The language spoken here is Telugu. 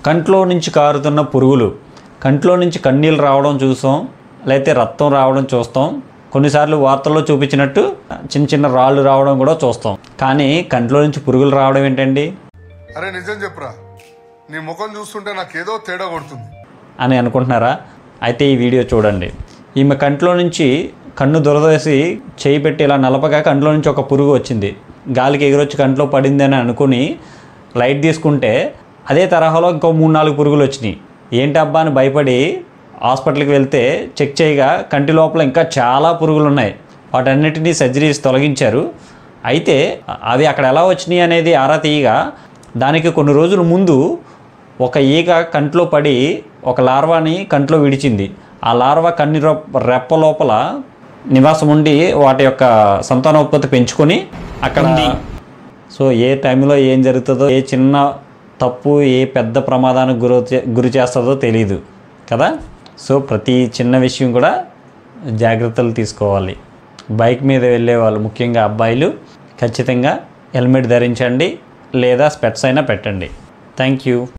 కంట్లో నుంచి కారుతున్న పురుగులు, కంట్లో నుంచి కన్నీళ్ళు రావడం చూస్తాం, లేకపోతే రక్తం రావడం చూస్తాం, కొన్నిసార్లు వార్తల్లో చూపించినట్టు చిన్న చిన్న రాళ్ళు రావడం కూడా చూస్తాం. కానీ కంట్లో నుంచి పురుగులు రావడం ఏంటండి? అరే నిజం చెప్పురా, నీ ముఖం చూస్తుంటే నాకేదో తేడా కొడుతుంది అని అనుకుంటున్నారా? అయితే ఈ వీడియో చూడండి. ఈమె కంట్లో నుంచి కన్ను దురదసి చేయి పెట్టి ఇలా నలపగా కంట్లో నుంచి ఒక పురుగు వచ్చింది. గాలికి ఎగిరొచ్చి కంట్లో పడిందని అనుకుని లైట్ తీసుకుంటే అదే తరహాలో ఇంకో 3-4 పురుగులు వచ్చినాయి. ఏంటి అబ్బా అని భయపడి హాస్పిటల్కి వెళ్తే చెక్ చేయగా కంటి లోపల ఇంకా చాలా పురుగులు ఉన్నాయి. వాటన్నిటినీ సర్జరీస్ తొలగించారు. అయితే అవి అక్కడ ఎలా వచ్చినాయి అనేది ఆరా తీయగా దానికి కొన్ని రోజుల ముందు ఒక ఈగ కంట్లో పడి ఒక లార్వాని కంట్లో విడిచింది. ఆ లార్వా రెప్ప లోపల నివాసం ఉండి వాటి యొక్క సంతానోత్పత్తి పెంచుకొని అక్కడ సో ఏ టైంలో ఏం జరుగుతుందో, ఏ చిన్న తప్పు ఏ పెద్ద ప్రమాదానికి గురి చేస్తుందో తెలియదు కదా. సో ప్రతి చిన్న విషయం కూడా జాగ్రత్తలు తీసుకోవాలి. బైక్ మీద వెళ్ళే వాళ్ళు, ముఖ్యంగా అబ్బాయిలు, ఖచ్చితంగా హెల్మెట్ ధరించండి లేదా స్పెట్స్ అయినా పెట్టండి. Thank you.